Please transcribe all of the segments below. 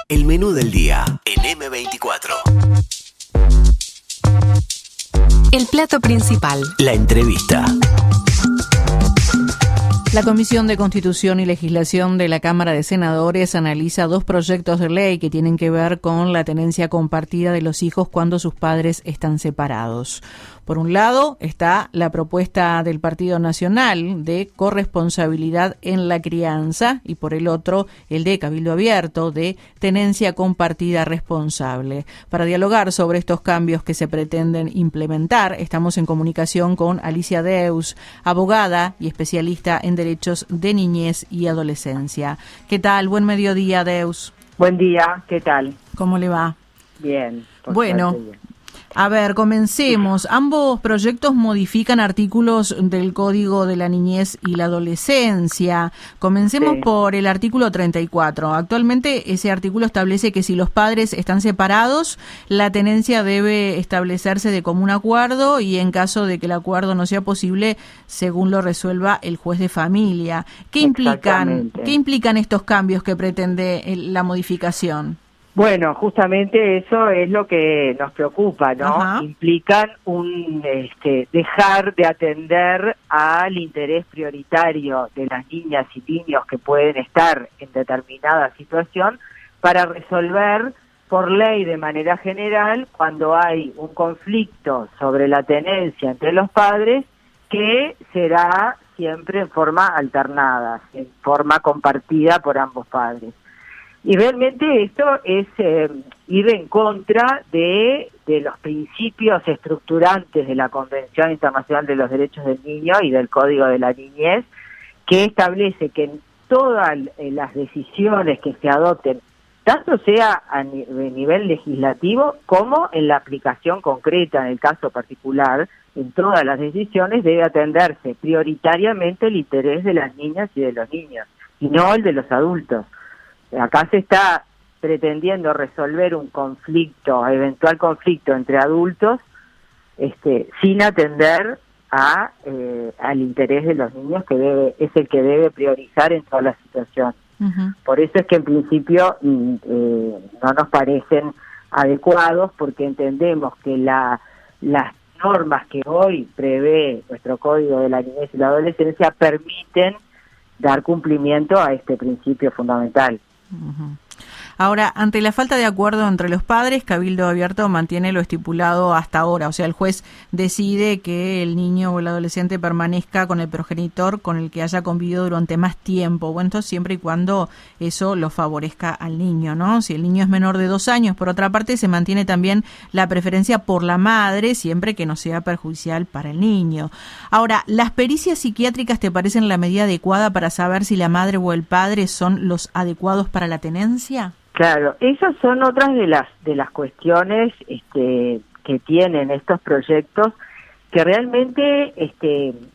El menú del día en M24. El plato principal. La entrevista. La Comisión de Constitución y Legislación de la Cámara de Senadores analiza 2 proyectos de ley que tienen que ver con la tenencia compartida de los hijos cuando sus padres están separados. Por un lado está la propuesta del Partido Nacional de corresponsabilidad en la crianza y por el otro el de Cabildo Abierto de tenencia compartida responsable. Para dialogar sobre estos cambios que se pretenden implementar, estamos en comunicación con Alicia Deus, abogada y especialista en derechos de niñez y adolescencia. ¿Qué tal? Buen mediodía, Deus. Buen día, ¿qué tal? ¿Cómo le va? Bien. Bueno, bien. A ver, comencemos. Ambos proyectos modifican artículos del Código de la Niñez y la Adolescencia. Comencemos por el artículo 34. Actualmente ese artículo establece que si los padres están separados, la tenencia debe establecerse de común acuerdo y en caso de que el acuerdo no sea posible, según lo resuelva el juez de familia. ¿Qué implican estos cambios que pretende la modificación? Bueno, justamente eso es lo que nos preocupa, ¿no? Ajá. Implican un dejar de atender al interés prioritario de las niñas y niños que pueden estar en determinada situación para resolver por ley de manera general cuando hay un conflicto sobre la tenencia entre los padres que será siempre en forma alternada, en forma compartida por ambos padres. Y realmente esto es ir en contra de los principios estructurantes de la Convención Internacional de los Derechos del Niño y del Código de la Niñez, que establece que en todas las decisiones que se adopten, tanto sea a nivel legislativo como en la aplicación concreta, en el caso particular, en todas las decisiones debe atenderse prioritariamente el interés de las niñas y de los niños, y no el de los adultos. Acá se está pretendiendo resolver un conflicto, eventual conflicto entre adultos, sin atender al interés de los niños, que es el que debe priorizar en toda la situación. Uh-huh. Por eso es que en principio no nos parecen adecuados, porque entendemos que las normas que hoy prevé nuestro Código de la Niñez y la Adolescencia permiten dar cumplimiento a este principio fundamental. Uh-huh. Ahora, ante la falta de acuerdo entre los padres, Cabildo Abierto mantiene lo estipulado hasta ahora. O sea, el juez decide que el niño o el adolescente permanezca con el progenitor con el que haya convivido durante más tiempo. Bueno, esto siempre y cuando eso lo favorezca al niño, ¿no? Si el niño es menor de 2 años, por otra parte, se mantiene también la preferencia por la madre, siempre que no sea perjudicial para el niño. Ahora, ¿las pericias psiquiátricas te parecen la medida adecuada para saber si la madre o el padre son los adecuados para la tenencia? Claro, esas son otras de las cuestiones que tienen estos proyectos, que realmente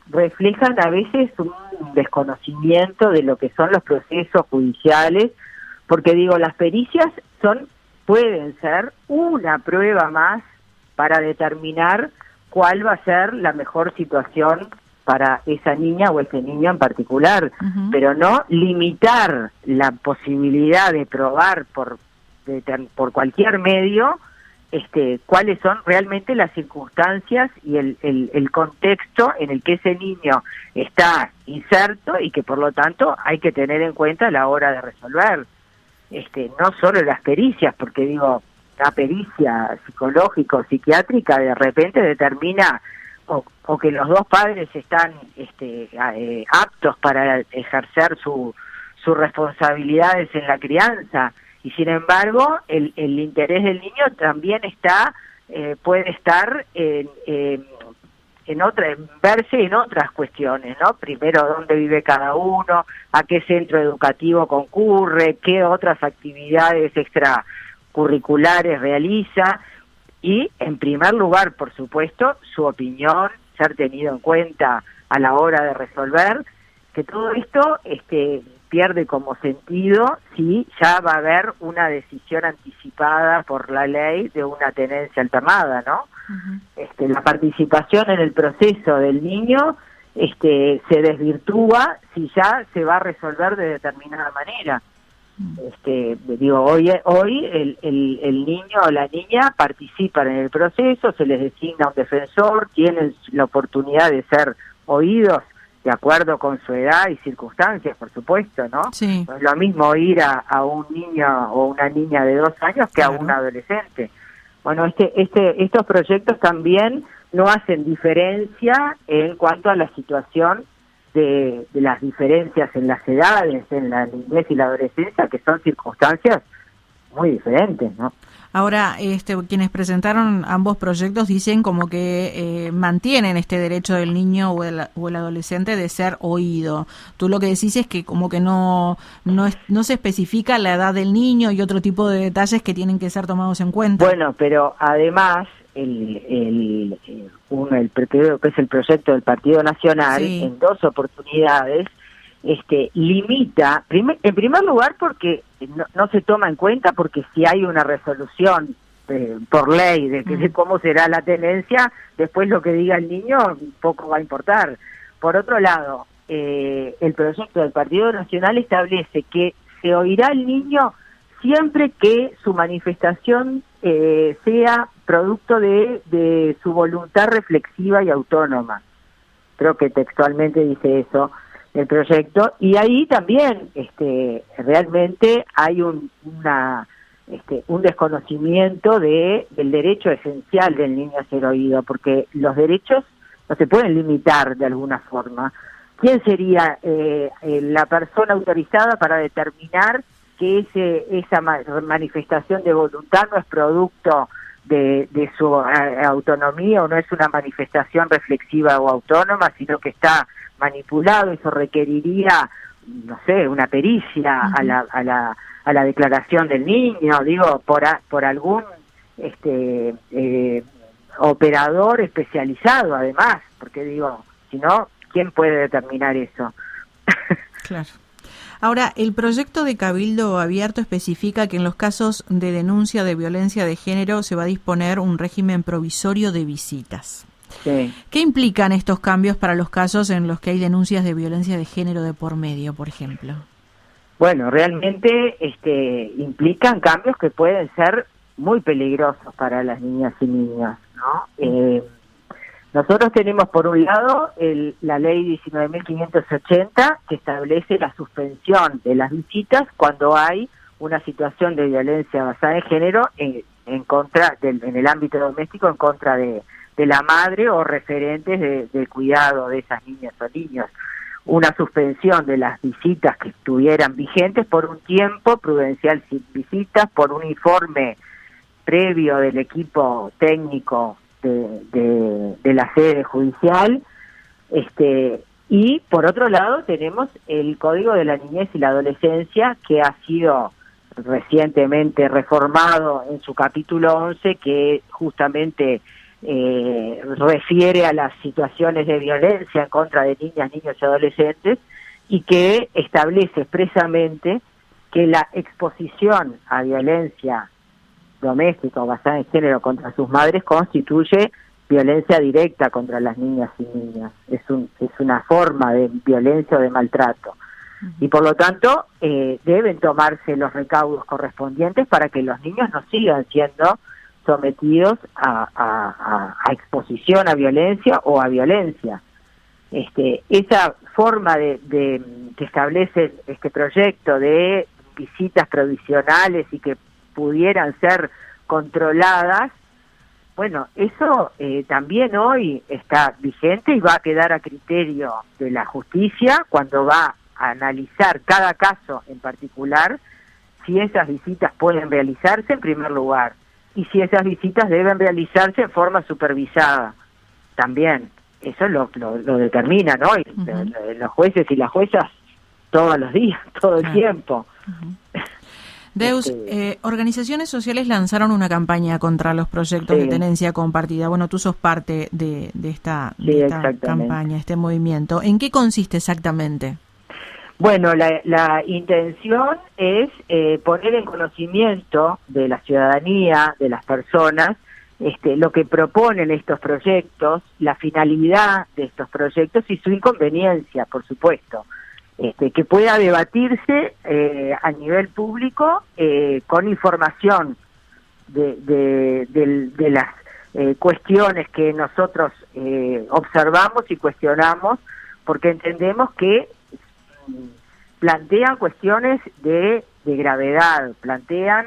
reflejan a veces un desconocimiento de lo que son los procesos judiciales, porque digo, las pericias pueden ser una prueba más para determinar cuál va a ser la mejor situación para esa niña o ese niño en particular, uh-huh, pero no limitar la posibilidad de probar por cualquier medio cuáles son realmente las circunstancias y el contexto en el que ese niño está inserto y que por lo tanto hay que tener en cuenta a la hora de resolver. No solo las pericias, porque digo, la pericia psicológica o psiquiátrica de repente determina o que los dos padres están aptos para ejercer sus responsabilidades en la crianza, y sin embargo el interés del niño también puede estar verse en otras cuestiones, ¿no? Primero, dónde vive cada uno, a qué centro educativo concurre, qué otras actividades extracurriculares realiza. Y, en primer lugar, por supuesto, su opinión, ser tenido en cuenta a la hora de resolver, que todo esto pierde como sentido si ya va a haber una decisión anticipada por la ley de una tenencia alternada, ¿no? Uh-huh. La participación en el proceso del niño se desvirtúa si ya se va a resolver de determinada manera. Hoy el niño o la niña participan en el proceso, se les designa un defensor, tienen la oportunidad de ser oídos de acuerdo con su edad y circunstancias, por supuesto, ¿no? Sí. No es lo mismo ir a un niño o una niña de 2 años que Claro. a un adolescente. Bueno, estos proyectos también no hacen diferencia en cuanto a la situación de las diferencias en las edades, en la niñez y la adolescencia, que son circunstancias muy diferentes, ¿no? Ahora, quienes presentaron ambos proyectos dicen como que mantienen este derecho del niño o el adolescente de ser oído. Tú lo que decís es que como que no se especifica la edad del niño y otro tipo de detalles que tienen que ser tomados en cuenta. Bueno, pero además el que es el proyecto del Partido Nacional, Sí. en 2 oportunidades limita, en primer lugar porque no se toma en cuenta, porque si hay una resolución por ley de cómo será la tenencia, después lo que diga el niño poco va a importar. Por otro lado, el proyecto del Partido Nacional establece que se oirá al niño siempre que su manifestación sea producto de su voluntad reflexiva y autónoma. Creo que textualmente dice eso el proyecto, y ahí también realmente hay un desconocimiento del derecho esencial del niño a ser oído, porque los derechos no se pueden limitar de alguna forma. ¿Quién sería la persona autorizada para determinar que esa manifestación de voluntad no es producto de su autonomía o no es una manifestación reflexiva o autónoma, sino que está manipulado? Eso requeriría, no sé, una pericia a la declaración del niño, digo, por algún operador especializado además, porque digo, si no, ¿quién puede determinar eso? Claro. Ahora, el proyecto de Cabildo Abierto especifica que en los casos de denuncia de violencia de género se va a disponer un régimen provisorio de visitas. Sí. ¿Qué implican estos cambios para los casos en los que hay denuncias de violencia de género de por medio, por ejemplo? Bueno, realmente implican cambios que pueden ser muy peligrosos para las niñas y niños, ¿no? Nosotros tenemos por un lado la ley 19.580 que establece la suspensión de las visitas cuando hay una situación de violencia basada en género en contra en el ámbito doméstico, en contra de la madre o referentes del cuidado de esas niñas o niños. Una suspensión de las visitas que estuvieran vigentes por un tiempo prudencial sin visitas, por un informe previo del equipo técnico de la sede judicial, y por otro lado tenemos el Código de la Niñez y la Adolescencia, que ha sido recientemente reformado en su capítulo 11, que justamente refiere a las situaciones de violencia en contra de niñas, niños y adolescentes, y que establece expresamente que la exposición a violencia doméstica o basada en género contra sus madres constituye violencia directa contra las niñas y niños. Es una forma de violencia o de maltrato. Y por lo tanto deben tomarse los recaudos correspondientes para que los niños no sigan siendo sometidos a exposición a violencia o a violencia. Esa forma que establece este proyecto de visitas provisionales y que pudieran ser controladas, bueno, eso también hoy está vigente y va a quedar a criterio de la justicia cuando va a analizar cada caso en particular si esas visitas pueden realizarse en primer lugar y si esas visitas deben realizarse en forma supervisada también. Eso lo determinan hoy los jueces y las juezas todos los días, todo el tiempo. Deus, organizaciones sociales lanzaron una campaña contra los proyectos de tenencia compartida. Bueno, tú sos parte de esta campaña, este movimiento. ¿En qué consiste exactamente? Bueno, la intención es poner en conocimiento de la ciudadanía, de las personas, lo que proponen estos proyectos, la finalidad de estos proyectos y su inconveniencia, por supuesto. que pueda debatirse a nivel público con información de las cuestiones que nosotros observamos y cuestionamos, porque entendemos que plantean cuestiones de gravedad, plantean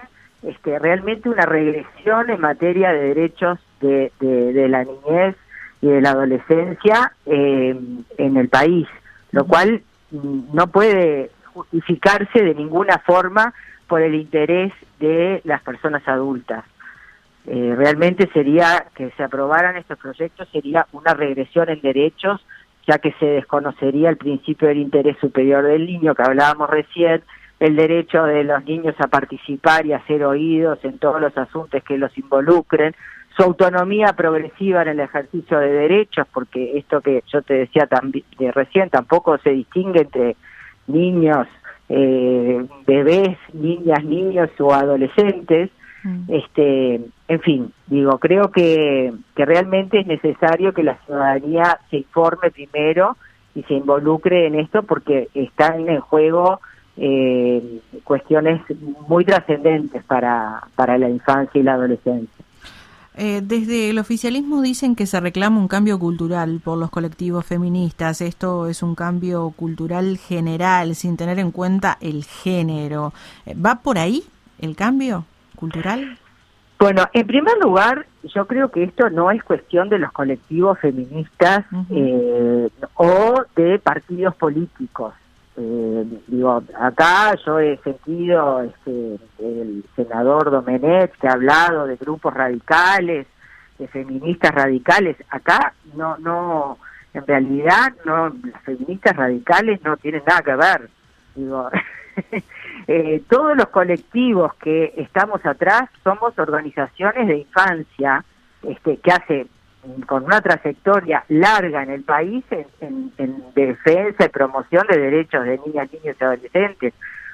realmente una regresión en materia de derechos de la niñez y de la adolescencia en el país, lo cual no puede justificarse de ninguna forma por el interés de las personas adultas. Realmente sería que se aprobaran estos proyectos, sería una regresión en derechos, ya que se desconocería el principio del interés superior del niño que hablábamos recién, el derecho de los niños a participar y a ser oídos en todos los asuntos que los involucren, su autonomía progresiva en el ejercicio de derechos, porque esto que yo te decía recién tampoco se distingue entre niños, bebés, niñas, niños o adolescentes. En fin, creo que realmente es necesario que la ciudadanía se informe primero y se involucre en esto, porque están en juego cuestiones muy trascendentes para la infancia y la adolescencia. Desde el oficialismo dicen que se reclama un cambio cultural por los colectivos feministas. Esto es un cambio cultural general, sin tener en cuenta el género. ¿Va por ahí el cambio cultural? Bueno, en primer lugar, yo creo que esto no es cuestión de los colectivos feministas o de partidos políticos. Acá yo he sentido el senador Domenech que ha hablado de grupos radicales, de feministas radicales. Acá no, en realidad no, las feministas radicales no tienen nada que ver. Todos los colectivos que estamos atrás somos organizaciones de infancia que hace con una trayectoria larga en el país en defensa y promoción de derechos de niñas, niños y adolescentes,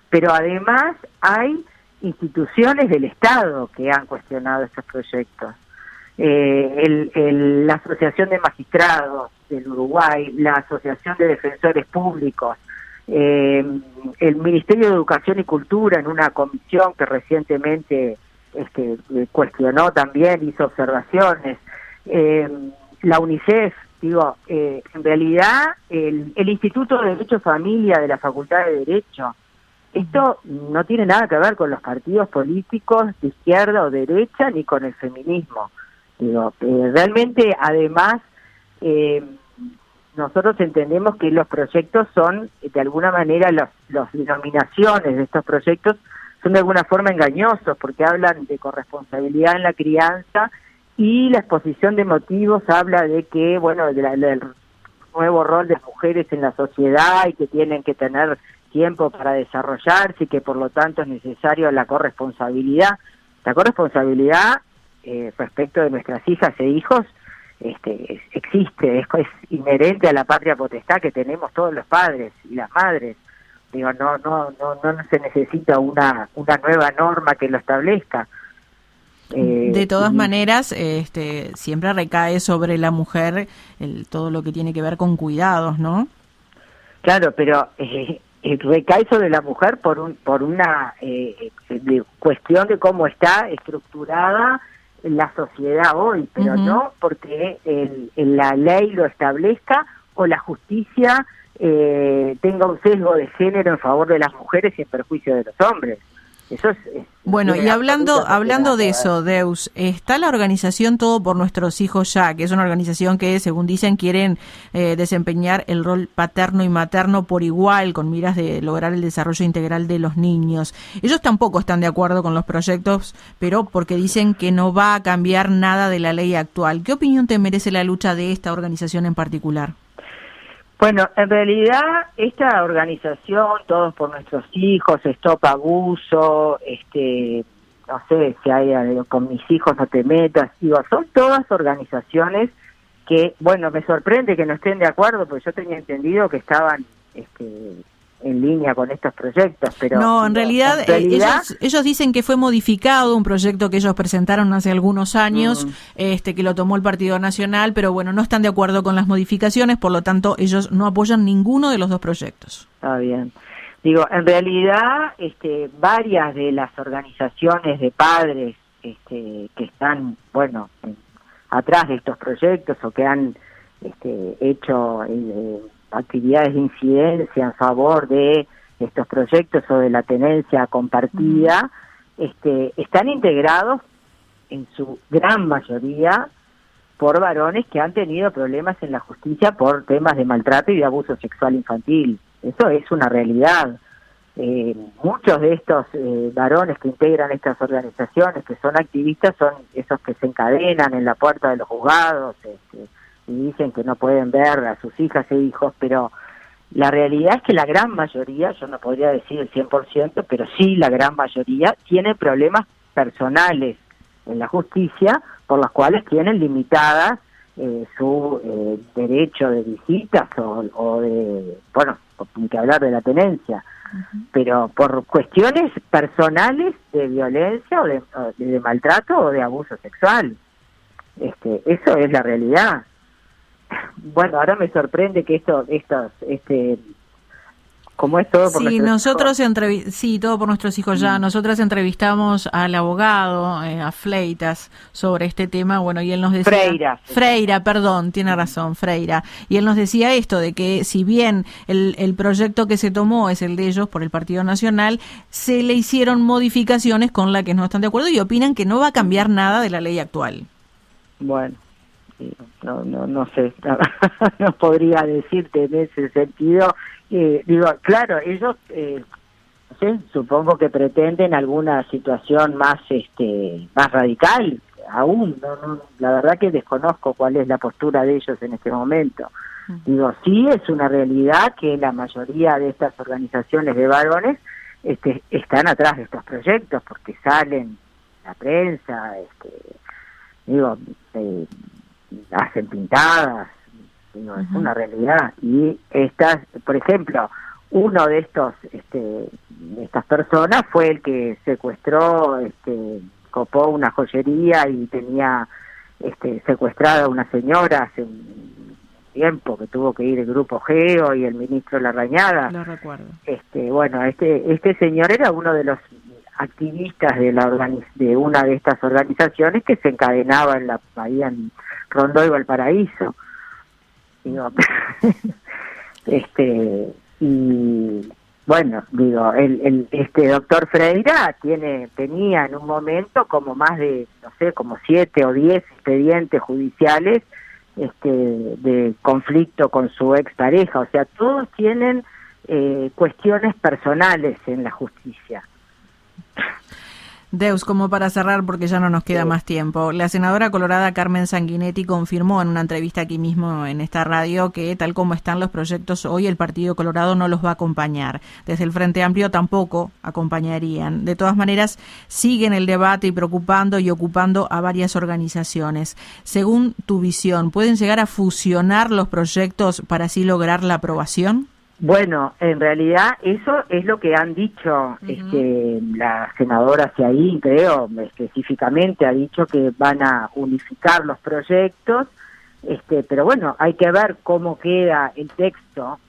pero además hay instituciones del Estado que han cuestionado estos proyectos. La Asociación de Magistrados del Uruguay, la Asociación de Defensores Públicos, el Ministerio de Educación y Cultura en una comisión que recientemente cuestionó también, hizo observaciones, la UNICEF, en realidad el Instituto de Derecho Familia de la Facultad de Derecho. Esto no tiene nada que ver con los partidos políticos de izquierda o derecha ni con el feminismo. Realmente, además, nosotros entendemos que los proyectos son, de alguna manera, las denominaciones de estos proyectos son de alguna forma engañosos, porque hablan de corresponsabilidad en la crianza, y la exposición de motivos habla de que, del nuevo rol de las mujeres en la sociedad y que tienen que tener tiempo para desarrollarse y que por lo tanto es necesario la corresponsabilidad. La corresponsabilidad respecto de nuestras hijas e hijos existe, es inherente a la patria potestad que tenemos todos los padres y las madres. No se necesita una nueva norma que lo establezca. De todas maneras, siempre recae sobre la mujer todo lo que tiene que ver con cuidados, ¿no? Claro, pero recae sobre la mujer por una cuestión de cómo está estructurada la sociedad hoy, pero no porque la ley lo establezca o la justicia tenga un sesgo de género en favor de las mujeres y en perjuicio de los hombres. Eso es bueno, y hablando de eso, Deus, está la organización Todo por Nuestros Hijos Ya, que es una organización que, según dicen, quieren desempeñar el rol paterno y materno por igual, con miras de lograr el desarrollo integral de los niños. Ellos tampoco están de acuerdo con los proyectos, pero porque dicen que no va a cambiar nada de la ley actual. ¿Qué opinión te merece la lucha de esta organización en particular? Bueno, en realidad esta organización, Todos por Nuestros Hijos, Stop Abuso, no sé si hay Con Mis Hijos No Te Metas, son todas organizaciones que, me sorprende que no estén de acuerdo, porque yo tenía entendido que estaban en línea con estos proyectos, pero no, en realidad ellos dicen que fue modificado un proyecto que ellos presentaron hace algunos años, que lo tomó el Partido Nacional, pero bueno, no están de acuerdo con las modificaciones, por lo tanto ellos no apoyan ninguno de los dos proyectos. Está bien. Digo, en realidad, varias de las organizaciones de padres que están, bueno, atrás de estos proyectos o que han hecho actividades de incidencia en favor de estos proyectos o de la tenencia compartida, están integrados en su gran mayoría por varones que han tenido problemas en la justicia por temas de maltrato y de abuso sexual infantil. Eso es una realidad. Muchos de estos varones que integran estas organizaciones, que son activistas, son esos que se encadenan en la puerta de los juzgados y dicen que no pueden ver a sus hijas e hijos, pero la realidad es que la gran mayoría, yo no podría decir el 100%, pero sí la gran mayoría, tiene problemas personales en la justicia por los cuales tienen limitadas su derecho de visitas o de, bueno, ni que hablar de la tenencia, pero por cuestiones personales de violencia o de maltrato o de abuso sexual. Eso es la realidad. Bueno, ahora me sorprende que como es todo por nuestros hijos. Todo por nuestros hijos ya. Nosotras entrevistamos al abogado, a Fleitas, sobre este tema, bueno, y él nos decía... Freira, perdón, tiene razón, Freira. Y él nos decía esto, de que si bien el proyecto que se tomó es el de ellos por el Partido Nacional, se le hicieron modificaciones con las que no están de acuerdo y opinan que no va a cambiar nada de la ley actual. Bueno, no sé, no podría decirte en ese sentido. Digo, claro, ellos, no sé, supongo que pretenden alguna situación más radical, aún, la verdad que desconozco cuál es la postura de ellos en este momento. Digo, sí es una realidad que la mayoría de estas organizaciones de varones están atrás de estos proyectos porque salen en la prensa, hacen pintadas, es una realidad. Y por ejemplo, uno de estas personas fue el que secuestró, copó una joyería y tenía secuestrada a una señora hace un tiempo, que tuvo que ir el Grupo Geo y el ministro Larrañaga. Lo recuerdo. Bueno, este señor era uno de los activistas de una de estas organizaciones que se encadenaba en la bahía en Rondó y Valparaíso. Y bueno, digo, este doctor Freira tenía en un momento como más de, no sé, como 7 o 10 expedientes judiciales de conflicto con su expareja, o sea, todos tienen cuestiones personales en la justicia. Deus, como para cerrar, porque ya no nos queda más tiempo, la senadora colorada Carmen Sanguinetti confirmó en una entrevista aquí mismo en esta radio que tal como están los proyectos hoy, el Partido Colorado no los va a acompañar. Desde el Frente Amplio tampoco acompañarían. De todas maneras, siguen el debate y preocupando y ocupando a varias organizaciones. Según tu visión, ¿pueden llegar a fusionar los proyectos para así lograr la aprobación? Bueno, en realidad eso es lo que han dicho la senadora Ciaín, creo, específicamente ha dicho que van a unificar los proyectos, pero bueno, hay que ver cómo queda el texto.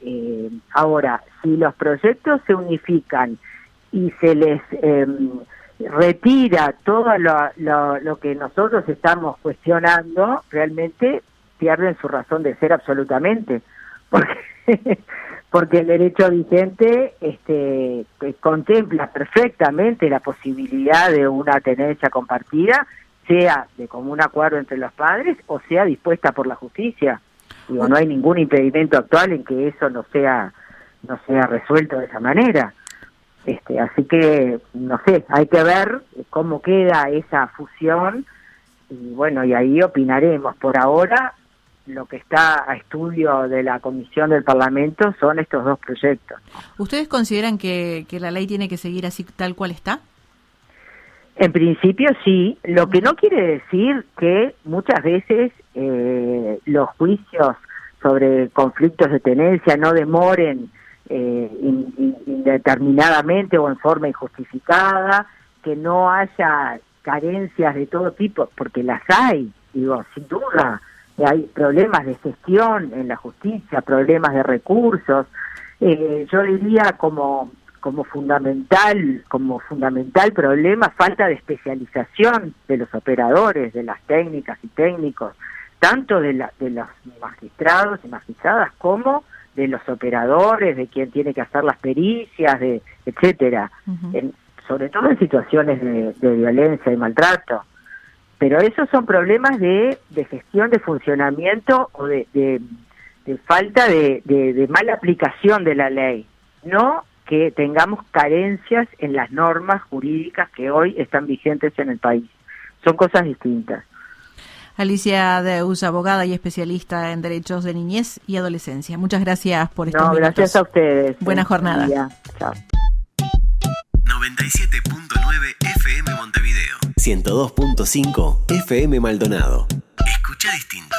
Ahora, si los proyectos se unifican y se les retira todo lo que nosotros estamos cuestionando, realmente pierden su razón de ser absolutamente, porque el derecho vigente contempla perfectamente la posibilidad de una tenencia compartida, sea de común acuerdo entre los padres o sea dispuesta por la justicia. Digo, no hay ningún impedimento actual en que eso no sea resuelto de esa manera. Así que, no sé, hay que ver cómo queda esa fusión y bueno, y ahí opinaremos. Por ahora, lo que está a estudio de la Comisión del Parlamento son estos dos proyectos. ¿Ustedes consideran que la ley tiene que seguir así tal cual está? En principio sí, lo que no quiere decir que muchas veces los juicios sobre conflictos de tenencia no demoren indeterminadamente o en forma injustificada, que no haya carencias de todo tipo, porque las hay, digo, sin duda. Hay problemas de gestión en la justicia, problemas de recursos. Yo diría como fundamental problema, falta de especialización de los operadores, de las técnicas y técnicos, tanto de los magistrados y magistradas como de los operadores, de quien tiene que hacer las pericias, etcétera. Uh-huh. Sobre todo en situaciones de violencia y maltrato. Pero esos son problemas de gestión, de funcionamiento o de falta de mala aplicación de la ley, no que tengamos carencias en las normas jurídicas que hoy están vigentes en el país. Son cosas distintas. Alicia Deus, abogada y especialista en derechos de niñez y adolescencia. Muchas gracias por estos minutos. Gracias a ustedes. Buena jornada. Chao. 97.9 FM Montevideo. 102.5 FM Maldonado. Escucha distinto.